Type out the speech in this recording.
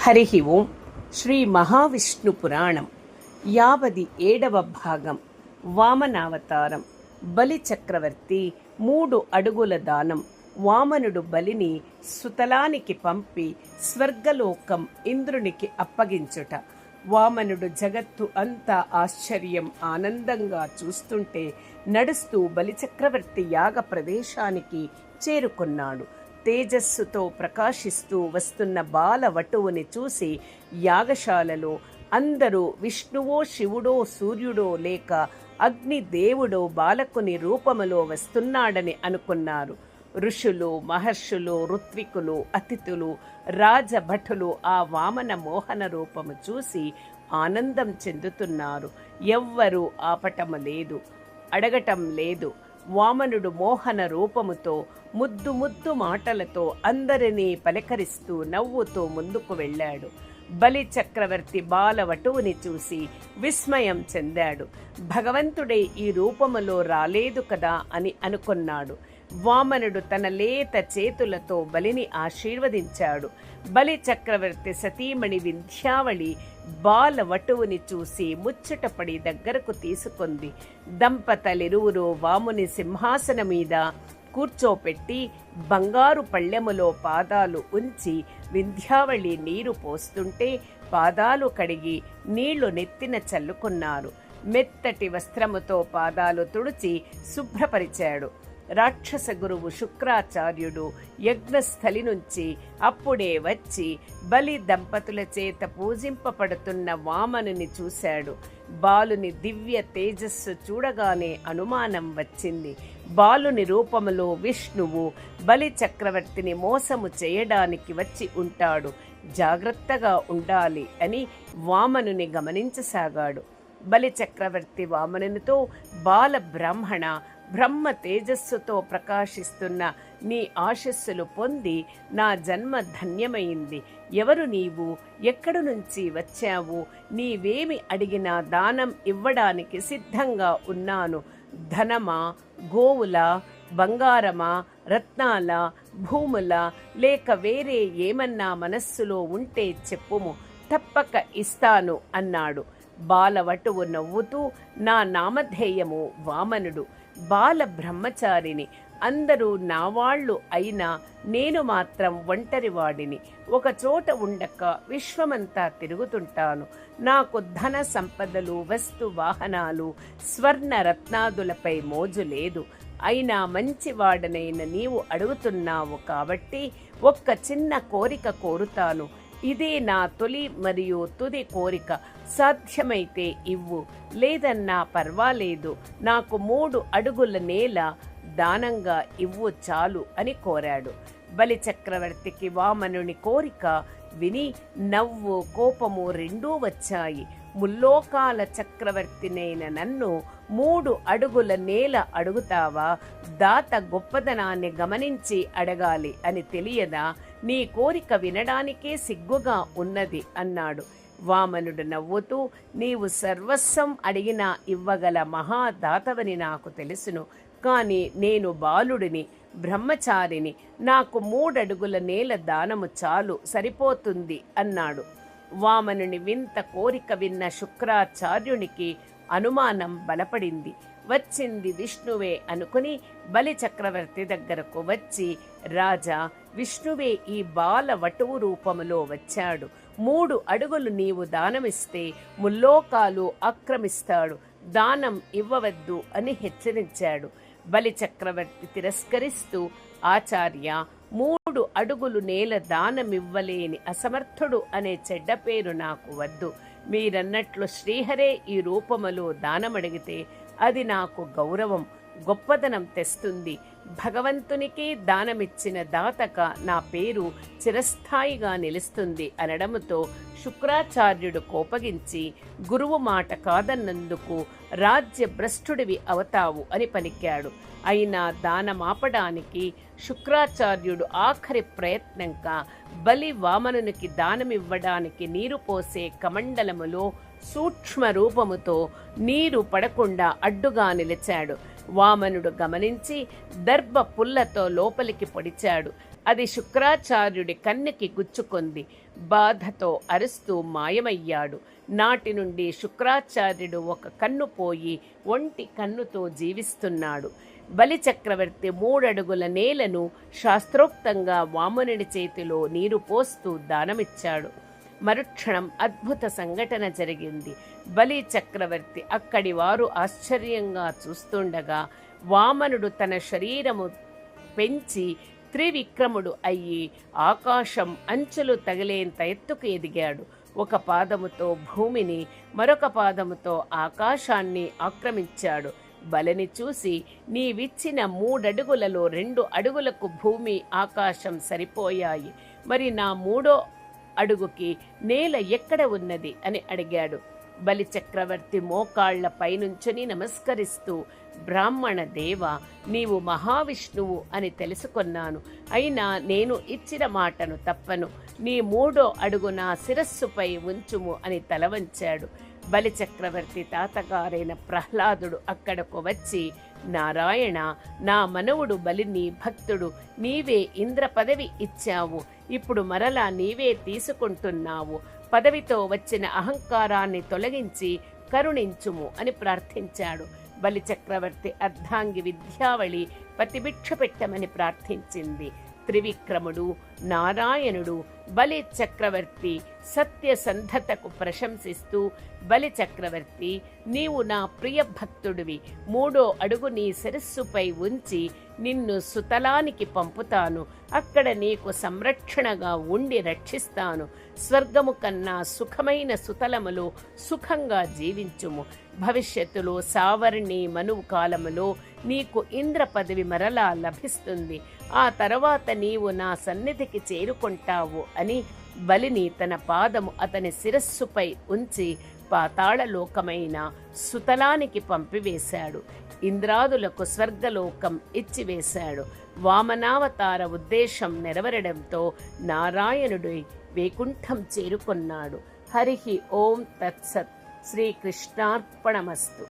హరి ఓం. శ్రీ మహావిష్ణు పురాణం 57వ భాగం. వామనావతారం. బలి చక్రవర్తి 3 అడుగుల దానం. వామనుడు బలిని సుతలానికి పంపి స్వర్గలోకం ఇంద్రునికి అప్పగించుట. వామనుడు జగత్తు అంతా ఆశ్చర్యం ఆనందంగా చూస్తుంటే నడుస్తూ బలిచక్రవర్తి యాగ ప్రదేశానికి చేరుకున్నాడు. తేజస్సుతో ప్రకాశిస్తూ వస్తున్న బాలవటువుని చూసి యాగశాలలో అందరూ విష్ణువో శివుడో సూర్యుడో లేక అగ్నిదేవుడో బాలకుని రూపములో వస్తున్నాడని అనుకున్నారు. ఋషులు, మహర్షులు, ఋత్వికులు, అతిథులు, రాజభటులు ఆ వామన మోహన రూపము చూసి ఆనందం చెందుతున్నారు. ఎవ్వరూ ఆపటం లేదు, అడగటం లేదు. వామనుడు మోహన రూపముతో ముద్దు ముద్దు మాటలతో అందరినీ పలకరిస్తూ నవ్వుతూ ముందుకు వెళ్ళాడు. బలి చక్రవర్తి బాలవటువుని చూసి విస్మయం చెందాడు. భగవంతుడే ఈ రూపములో రాలేదు కదా అని అనుకున్నాడు. వామనుడు తన లేత చేతులతో బలిని ఆశీర్వదించాడు. బలి చక్రవర్తి సతీమణి వింధ్యావళి బాలవటువుని చూసి ముచ్చటపడి దగ్గరకు తీసుకుంది. దంపతలిరువురు వాముని సింహాసన మీద కూర్చోపెట్టి బంగారు పళ్ళెములో పాదాలు ఉంచి వింధ్యావళి నీరు పోస్తుంటే పాదాలు కడిగి నీళ్లు నెత్తిన చల్లుకున్నారు. మెత్తటి వస్త్రముతో పాదాలు తుడిచి శుభ్రపరిచాడు. రాక్షస గురువు శుక్రాచార్యుడు యజ్ఞస్థలి నుంచి అప్పుడే వచ్చి బలి దంపతుల చేత పూజింపబడుతున్న వామనుని చూశాడు. బాలుని దివ్య తేజస్సు చూడగానే అనుమానం వచ్చింది. బాలుని రూపములో విష్ణువు బలి చక్రవర్తిని మోసము చేయడానికి వచ్చి ఉంటాడు, జాగ్రత్తగా ఉండాలి అని వామనుని గమనించసాగాడు. బలి చక్రవర్తి వామనునితో, బాల బ్రాహ్మణ, బ్రహ్మ తేజస్సుతో ప్రకాశిస్తున్న నీ ఆశస్సులు పొంది నా జన్మ ధన్యమైంది. ఎవరు నీవు? ఎక్కడి నుంచి వచ్చావు? నీవేమి అడిగినా దానం ఇవ్వడానికి సిద్ధంగా ఉన్నాను. ధనమా, గోవుల, బంగారమా, రత్నాల, భూముల, లేక వేరే ఏమన్నా మనస్సులో ఉంటే చెప్పుము, తప్పక ఇస్తాను అన్నాడు. బాలవటువు నవ్వుతూ, నా నామధేయము వామనుడు, బాల బ్రహ్మచారిని. అందరూ నావాళ్లు అయినా నేను మాత్రం ఒంటరివాడిని. ఒక చోట ఉండక విశ్వమంతా తిరుగుతుంటాను. నాకు ధన సంపదలు, వస్తు వాహనాలు, స్వర్ణ రత్నాదులపై మోజు లేదు. అయినా మంచివాడనైన నీవు అడుగుతున్నావు కాబట్టి ఒక్క చిన్న కోరిక కోరుతాను. ఇదే నా తొలి మరియు తుది కోరిక. సాధ్యమైతే ఇవ్వు, లేదన్నా పర్వాలేదు. నాకు 3 అడుగుల నేల దానంగా ఇవ్వు చాలు అని కోరాడు. బలి చక్రవర్తికి వామనుని కోరిక విని నవ్వు, కోపము రెండూ వచ్చాయి. ముల్లోకాల చక్రవర్తినైన నన్ను 3 అడుగుల నేల అడుగుతావా? దాత గొప్పదనాన్ని గమనించి అడగాలి అని తెలియదా? నీ కోరిక వినడానికే సిగ్గుగా ఉన్నది అన్నాడు. వామనుడు నవ్వుతూ, నీవు సర్వస్వం అడిగినా ఇవ్వగల మహాదాతవని నాకు తెలుసును. కాని నేను బాలుడిని, బ్రహ్మచారిని. నాకు 3 అడుగుల నేల దానము చాలు, సరిపోతుంది అన్నాడు. వామనుని వింత కోరిక విన్న శుక్రాచార్యునికి అనుమానం బలపడింది. వచ్చింది విష్ణువే అనుకుని బలి చక్రవర్తి దగ్గరకు వచ్చి, రాజా, విష్ణువే ఈ బాల వటువు రూపములో వచ్చాడు. 3 అడుగులు నీవు దానమిస్తే ముల్లోకాలు ఆక్రమిస్తాడు. దానం ఇవ్వవద్దు అని హెచ్చరించాడు. బలి చక్రవర్తి తిరస్కరిస్తూ, ఆచార్య, 3 అడుగులు నేల దానమివ్వలేని అసమర్థుడు అనే చెడ్డ పేరు నాకు వద్దు. మీరన్నట్లు శ్రీహరే ఈ రూపములో దానమడిగితే అది నాకు గౌరవం, గొప్పదనం తెస్తుంది. భగవంతునికే దానమిచ్చిన దాతక నా పేరు చిరస్థాయిగా నిలుస్తుంది అనడముతో శుక్రాచార్యుడు కోపగించి, గురువు మాట కాదన్నందుకు రాజ్య భ్రష్టుడివి అవతావు అని పలికాడు. అయినా దానమాపడానికి శుక్రాచార్యుడు ఆఖరి ప్రయత్నంగా బలి వామనునికి దానమివ్వడానికి నీరు పోసే కమండలములో సూక్ష్మ రూపముతో నీరు పడకుండా అడ్డుగా నిలిచాడు. వామనుడు గమనించి దర్భ పుల్లతో లోపలికి పొడిచాడు. అది శుక్రాచార్యుడి కన్నుకి గుచ్చుకుంది. బాధతో అరుస్తూ మాయమయ్యాడు. నాటి నుండి శుక్రాచార్యుడు ఒక కన్ను పోయి ఒంటి కన్నుతో జీవిస్తున్నాడు. బలిచక్రవర్తి 3 అడుగుల నేలను శాస్త్రోక్తంగా వామనుడి చేతిలో నీరు పోస్తూ దానమిచ్చాడు. మరుక్షణం అద్భుత సంఘటన జరిగింది. బలి చక్రవర్తి అక్కడి వారు ఆశ్చర్యంగా చూస్తుండగా వామనుడు తన శరీరము పెంచి త్రివిక్రముడు అయ్యి ఆకాశం అంచులు తగిలేంత ఎత్తుకు ఎదిగాడు. ఒక పాదముతో భూమిని, మరొక పాదముతో ఆకాశాన్ని ఆక్రమించాడు. బలిని చూసి, నీవిచ్చిన 3 అడుగులలో 2 అడుగులకు భూమి ఆకాశం సరిపోయాయి, మరి నా 3వ అడుగుకి నేల ఎక్కడ ఉన్నది అని అడిగాడు. బలి చక్రవర్తి మోకాళ్ల పైనుంచుని నమస్కరిస్తూ, బ్రాహ్మణ దేవ, నీవు మహావిష్ణువు అని తెలుసుకొన్నాను. అయినా నేను ఇచ్చిన మాటను తప్పను. నీ 3వ అడుగు నా శిరస్సుపై ఉంచుము అని తల వంచాడు. బలి చక్రవర్తి తాతగారైన ప్రహ్లాదుడు అక్కడకు వచ్చి, నారాయణ, నా మనవుడు బలిని భక్తుడు, నీవే ఇంద్ర పదవి ఇచ్చావు, ఇప్పుడు మరలా నీవే తీసుకుంటున్నావు, పదవితో వచ్చిన అహంకారాన్ని తొలగించి కరుణించుము అని ప్రార్థించాడు. బలి చక్రవర్తి అర్ధాంగి విద్యావళి ప్రతిభిక్ష పెట్టమని ప్రార్థించింది. త్రివిక్రముడు, నారాయణుడు బలి చక్రవర్తి సత్యసంధతకు ప్రశంసిస్తూ, బలి చక్రవర్తి, నీవు నా ప్రియ భక్తుడివి, 3వ అడుగు నీ శిరస్సుపై ఉంచి నిన్ను సుతలానికి పంపుతాను. అక్కడ నీకు సంరక్షణగా ఉండి రక్షిస్తాను. స్వర్గము కన్నా సుఖమైన సుతలములో సుఖంగా జీవించుము. భవిష్యత్తులో సావర్ణి మనువు కాలములో నీకు ఇంద్ర పదవి మరలా లభిస్తుంది. ఆ తర్వాత నీవు నా సన్నిధికి చేరుకుంటావు అని బలిని తన పాదము అతని శిరస్సుపై ఉంచి పాతాళలోకమైన సుతలానికి పంపివేశాడు. ఇంద్రాదులకు స్వర్గలోకం ఇచ్చివేశాడు. వామనావతార ఉద్దేశం నెరవేరడంతో నారాయణుడు వైకుంఠం చేరుకున్నాడు. హరి ఓం తత్సత్. శ్రీకృష్ణార్పణమస్తు.